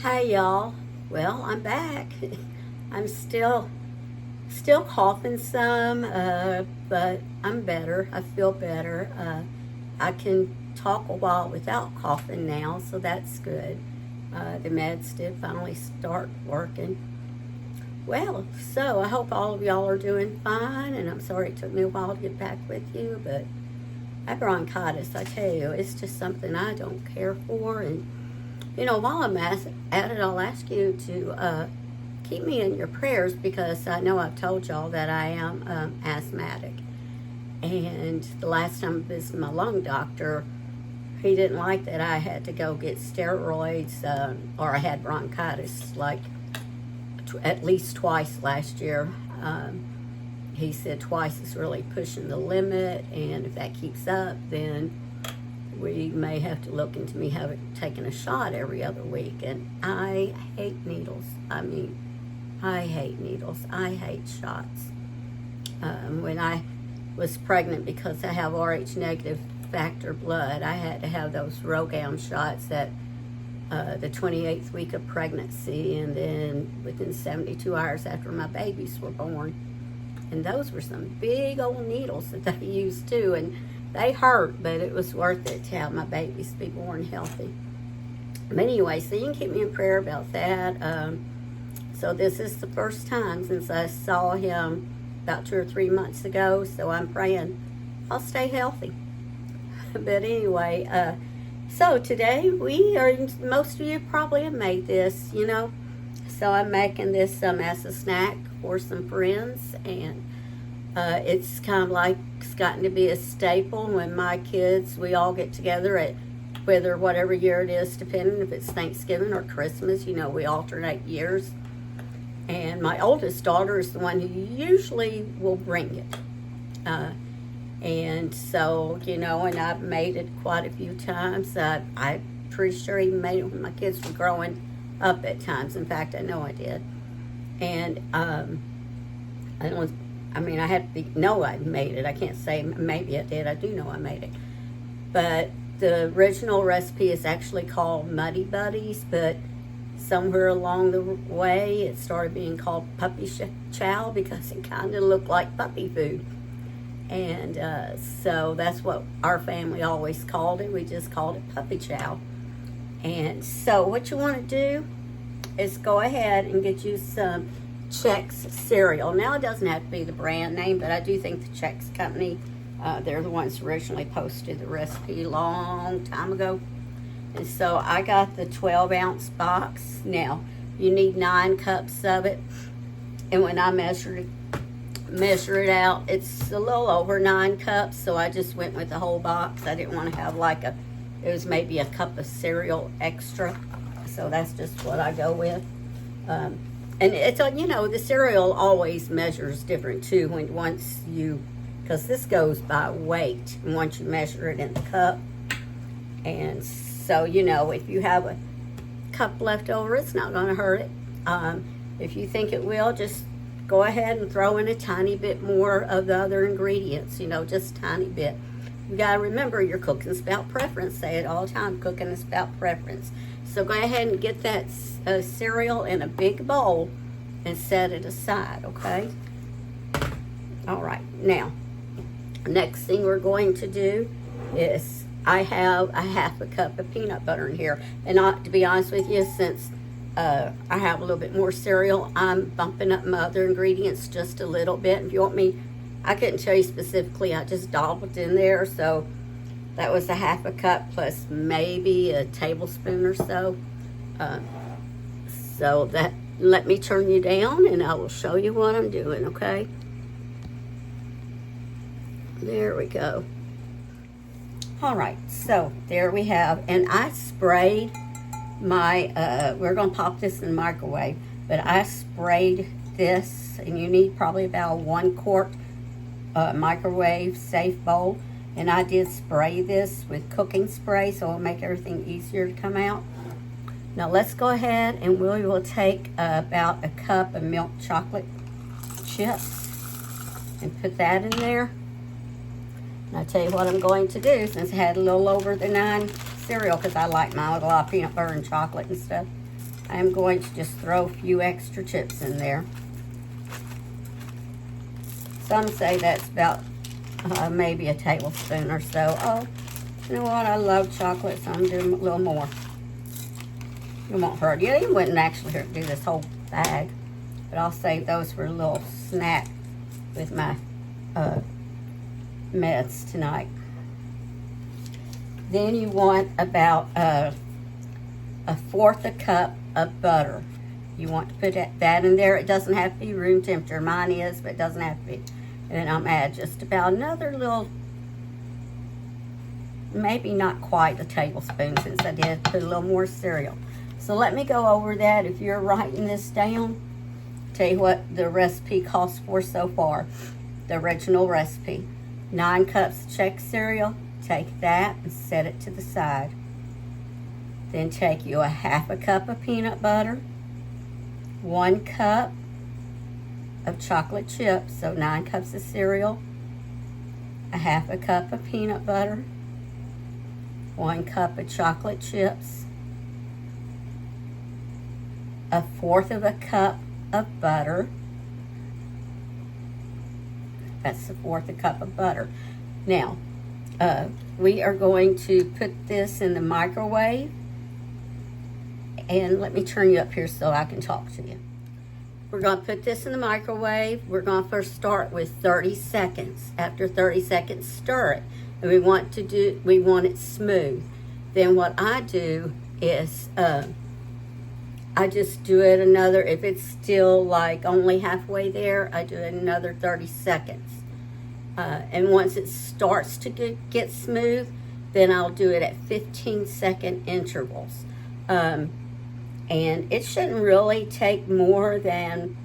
Hi y'all. Well, I'm back. I'm still coughing some, but I'm better. I feel better. I can talk a while without coughing now, so that's good. The meds did finally start working. Well, so I hope all of y'all are doing fine, and I'm sorry it took me a while to get back with you, but that bronchitis, I tell you, it's just something I don't care for. And while I'm at it, I'll ask you to keep me in your prayers because I know I've told y'all that I am asthmatic. And the last time I visited my lung doctor, he didn't like that I had to go get steroids or I had bronchitis like at least twice last year. He said twice is really pushing the limit, and if that keeps up, then we may have to look into me taking a shot every other week. And I hate needles. I hate needles. I hate shots. When I was pregnant, because I have Rh negative factor blood, I had to have those Rogam shots at the 28th week of pregnancy, and then within 72 hours after my babies were born. And those were some big old needles that they used too, and they hurt, but it was worth it to have my babies be born healthy. But anyway, so you can keep me in prayer about that. So this is the first time since I saw him about 2 or 3 months ago, so I'm praying I'll stay healthy. But anyway, so today most of you probably have made this, So I'm making this as a snack for some friends, and it's kind of like it's gotten to be a staple when my kids, we all get together at whatever year it is, depending if it's Thanksgiving or Christmas. We alternate years. And my oldest daughter is the one who usually will bring it. And so, and I've made it quite a few times. I'm pretty sure I even made it when my kids were growing up at times. In fact, I know I did. And I have to know I made it. I can't say maybe I did. I do know I made it. But the original recipe is actually called Muddy Buddies, but somewhere along the way it started being called Puppy Chow because it kind of looked like puppy food. And so that's what our family always called it. We just called it Puppy Chow. And so what you want to do is go ahead and get you some Chex cereal. Now, it doesn't have to be the brand name, but I do think the Chex company, they're the ones who originally posted the recipe a long time ago. And so I got the 12-ounce box. Now, you need 9 cups of it. And when I measure it out, it's a little over 9 cups, so I just went with the whole box. I didn't want to have it was maybe a cup of cereal extra, so that's just what I go with. And it's the cereal always measures different too because this goes by weight, and once you measure it in the cup. And so, if you have a cup left over, it's not going to hurt it. If you think it will, just go ahead and throw in a tiny bit more of the other ingredients, just a tiny bit. You got to remember your cooking spout preference. Say it all the time, cooking is about preference. So go ahead and get that cereal in a big bowl and set it aside, okay? All right, now, next thing we're going to do is I have a half a cup of peanut butter in here. And to be honest with you, since I have a little bit more cereal, I'm bumping up my other ingredients just a little bit. If you want me, I couldn't tell you specifically. I just dabbled in there. So that was a half a cup plus maybe a tablespoon or so. Let me turn you down and I will show you what I'm doing, okay? There we go. All right, so there we have, and I sprayed we're gonna pop this in the microwave, but I sprayed this, and you need probably about 1 quart microwave safe bowl, and I did spray this with cooking spray, so it'll make everything easier to come out. Now let's go ahead and we will take about a cup of milk chocolate chips and put that in there. And I'll tell you what I'm going to do, since I had a little over the 9 cereal, because I like mine with a lot of peanut butter and chocolate and stuff. I'm going to just throw a few extra chips in there. Some say that's about maybe a tablespoon or so. Oh, you know what? I love chocolate, so I'm doing a little more. It won't hurt you. You wouldn't actually hurt to do this whole bag, but I'll save those for a little snack with my meds tonight. Then you want about a fourth a cup of butter. You want to put that in there. It doesn't have to be room temperature. Mine is, but it doesn't have to be. And then I'm add just about another little, maybe not quite a tablespoon, since I did put a little more cereal. So let me go over that. If you're writing this down, tell you what the recipe calls for so far. The original recipe. 9 cups of Chex cereal. Take that and set it to the side. Then take you a half a cup of peanut butter, 1 cup of chocolate chips, so 9 cups of cereal, a half a cup of peanut butter, 1 cup of chocolate chips, a fourth of a cup of butter. That's the fourth a cup of butter. Now, we are going to put this in the microwave. And let me turn you up here so I can talk to you. We're going to put this in the microwave. We're going to first start with 30 seconds. After 30 seconds, stir it. And we want it smooth. Then what I do is I just do it another, if it's still like only halfway there, I do it another 30 seconds. And once it starts to get smooth, then I'll do it at 15-second intervals. And it shouldn't really take more than,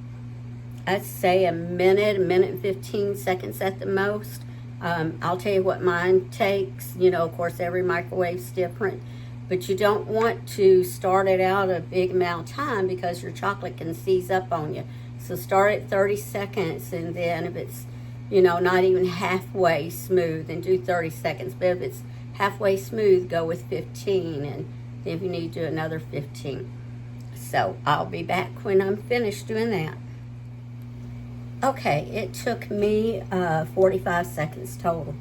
I'd say, a minute and 15 seconds at the most. I'll tell you what mine takes. You know, of course, every microwave's different. But you don't want to start it out a big amount of time because your chocolate can seize up on you. So start at 30 seconds, and then if it's, you know, not even halfway smooth, then do 30 seconds. But if it's halfway smooth, go with 15, and if you need to do another 15. So I'll be back when I'm finished doing that. Okay, it took me 45 seconds total.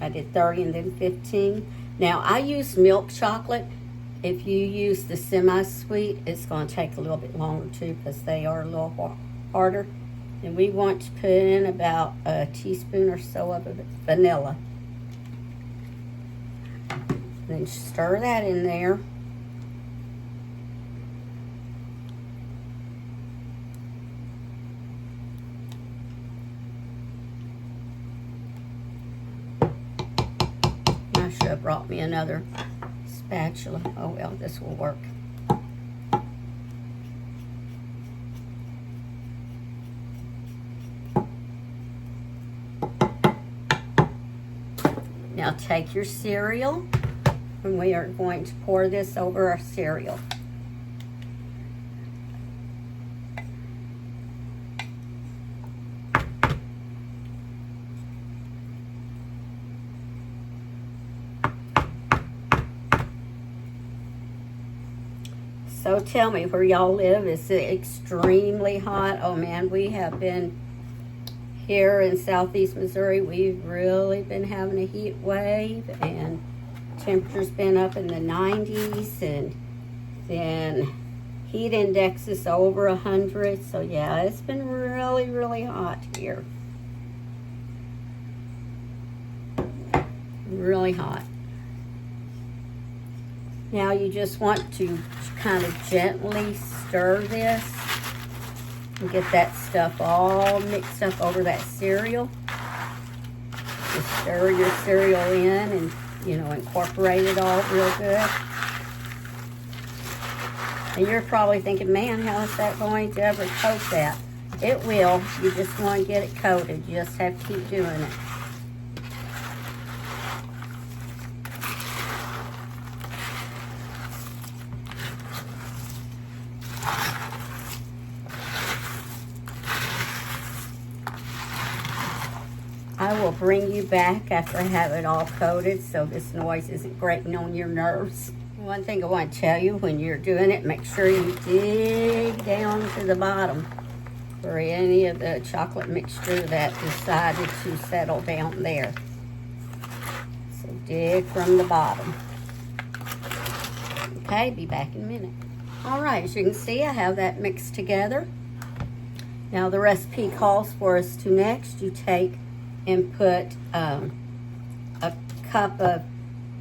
I did 30 and then 15. Now, I use milk chocolate. If you use the semi-sweet, it's going to take a little bit longer too because they are a little harder. And we want to put in about a teaspoon or so of vanilla. Then stir that in there. I should have brought me another spatula. Oh well, this will work. Now take your cereal, and we are going to pour this over our cereal. So tell me, where y'all live, is it extremely hot? Oh man, we have been here in southeast Missouri. We've really been having a heat wave, and temperature's been up in the 90s, and then heat index is over 100. So yeah, it's been really, really hot here. Really hot. Now you just want to kind of gently stir this and get that stuff all mixed up over that cereal. Just stir your cereal in and, you know, incorporate it all real good. And you're probably thinking, man, how is that going to ever coat that? It will. You just want to get it coated. You just have to keep doing it. I will bring you back after I have it all coated so this noise isn't grating on your nerves. One thing I want to tell you, when you're doing it, make sure you dig down to the bottom for any of the chocolate mixture that decided to settle down there. So dig from the bottom. Okay, be back in a minute. All right, as you can see, I have that mixed together. Now the recipe calls for us to next, you take and put a cup of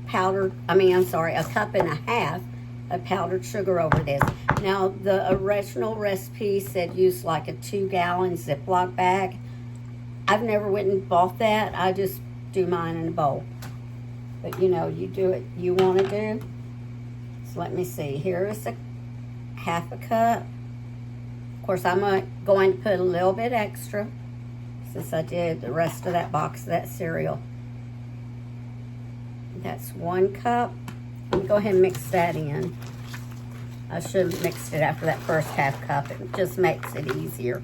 a cup and a half of powdered sugar over this. Now the original recipe said use like a 2-gallon Ziploc bag. I've never went and bought that. I just do mine in a bowl. But you know, you do it you want to do. So let me see. Here is a half a cup. Of course, I'm going to put a little bit extra since I did the rest of that box of that cereal. That's 1 cup. Let me go ahead and mix that in. I should have mixed it after that first half cup. It just makes it easier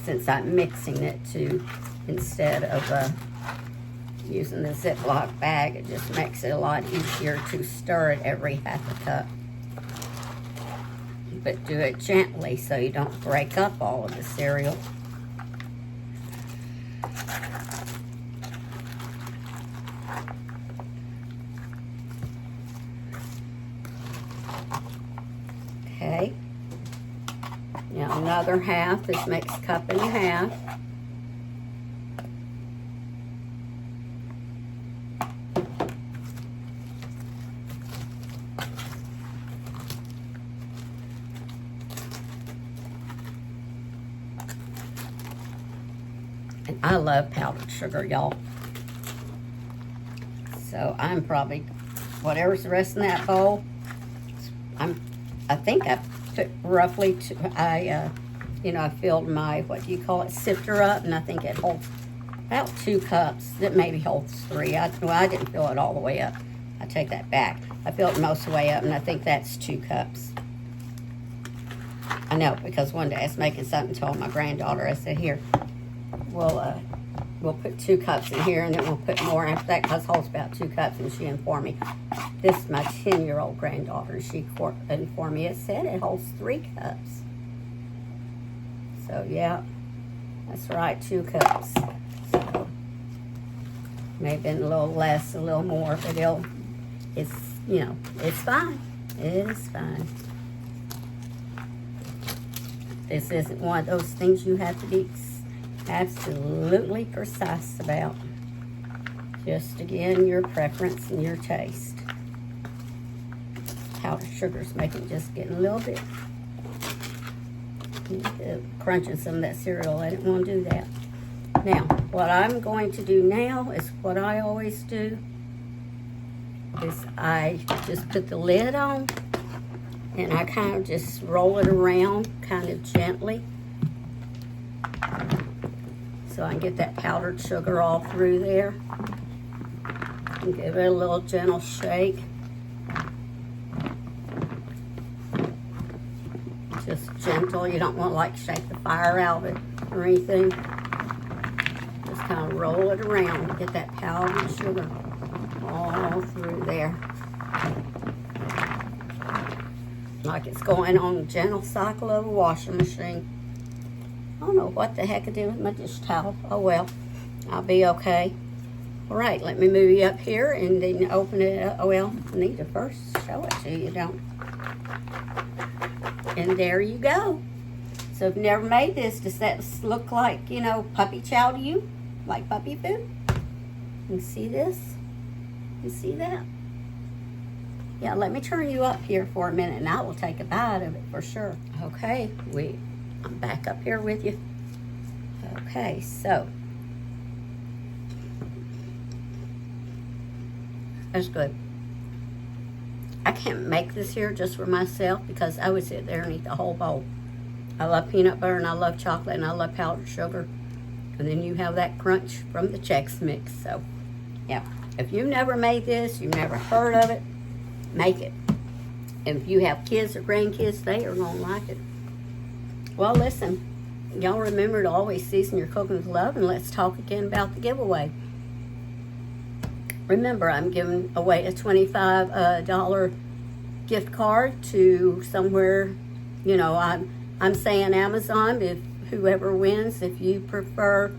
since I'm mixing it too instead of using the Ziploc bag. It just makes it a lot easier to stir it every half a cup. But do it gently so you don't break up all of the cereal. Okay. Now another half, this makes a cup and a half. And I love powdered sugar, y'all. So I'm probably, whatever's the rest in that bowl, I think I put roughly, I filled my, what do you call it, sifter up, and I think it holds about 2 cups. It maybe holds 3. I didn't fill it all the way up. I take that back. I filled it most of the way up, and I think that's 2 cups. I know, because one day I was making something, told my granddaughter, I said, here, we'll put 2 cups in here, and then we'll put more after that, because it holds about 2 cups, and she informed me. This is my 10-year-old granddaughter, and she informed me it said it holds 3 cups. So, yeah, that's right, 2 cups. So, maybe been a little less, a little more, but it's fine. It is fine. This isn't one of those things you have to be absolutely precise about. Just again, your preference and your taste. Powdered sugar's making just getting a little bit crunching some of that cereal. I didn't want to do that. Now, what I'm going to do now is what I always do is I just put the lid on and I kind of just roll it around kind of gently so I can get that powdered sugar all through there. And give it a little gentle shake. Just gentle. You don't want to like shake the fire out of it or anything. Just kind of roll it around. Get that powdered sugar all through there. Like it's going on a gentle cycle of a washing machine. I don't know what the heck I did with my dish towel. Oh well, I'll be okay. All right, let me move you up here and then open it up. Oh well, I need to first show it to you, don't? And there you go. So if you've never made this, does that look like, puppy chow to you? Like puppy food? You see this? You see that? Yeah, let me turn you up here for a minute and I will take a bite of it for sure. Okay, I'm back up here with you. Okay, so. That's good. I can't make this here just for myself because I would sit there and eat the whole bowl. I love peanut butter and I love chocolate and I love powdered sugar. And then you have that crunch from the Chex Mix. So, yeah. If you've never made this, you've never heard of it, make it. And if you have kids or grandkids, they are going to like it. Well, listen. Y'all remember to always season your cooking with love. And let's talk again about the giveaway. remember, I'm giving away a $25 gift card to somewhere. You know, I'm saying Amazon. If whoever wins, if you prefer,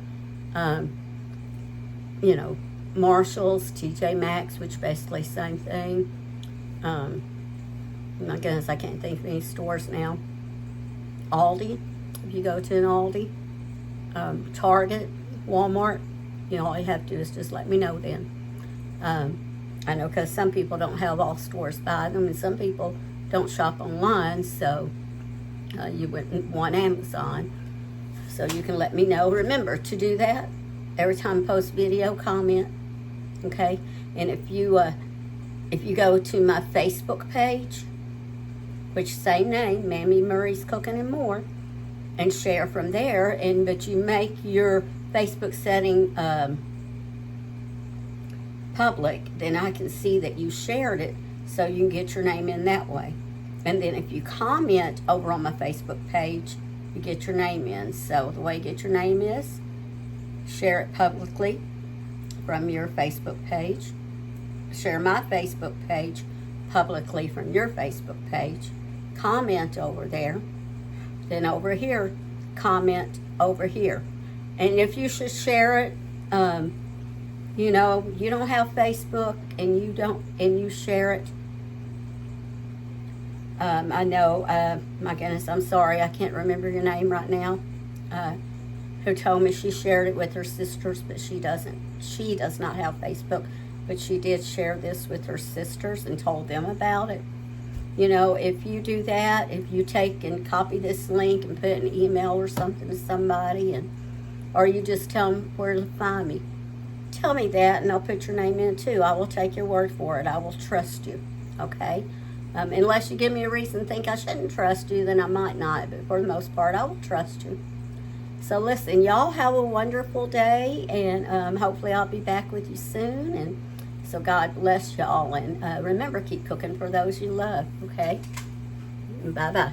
you know, Marshalls, TJ Maxx, which basically same thing. My goodness, I can't think of any stores now. Aldi, if you go to an Aldi, Target, Walmart, you know, all you have to do is just let me know then. I know because some people don't have all stores by them, and some people don't shop online, so you wouldn't want Amazon. So you can let me know. Remember to do that every time I post video, comment, okay? And if you go to my Facebook page, which same name, Mammy Murray's Cooking and More, and share from there, but you make your Facebook setting public, then I can see that you shared it, so you can get your name in that way. And then if you comment over on my Facebook page, you get your name in. So the way you get your name is share it publicly from your Facebook page, share my Facebook page publicly from your Facebook page, comment over there, then over here, comment over here. And if you should share it, you know, you don't have Facebook and you share it. I know, my goodness, I'm sorry, I can't remember your name right now, who told me she shared it with her sisters, but she does not have Facebook, but she did share this with her sisters and told them about it. You know, if you do that, if you take and copy this link and put an email or something to somebody, or you just tell them where to find me, tell me that and I'll put your name in too. I will take your word for it. I will trust you, okay? Unless you give me a reason to think I shouldn't trust you, then I might not, but for the most part, I will trust you. So listen, y'all have a wonderful day, and hopefully I'll be back with you soon, and so God bless y'all, and remember, keep cooking for those you love, okay? Bye-bye.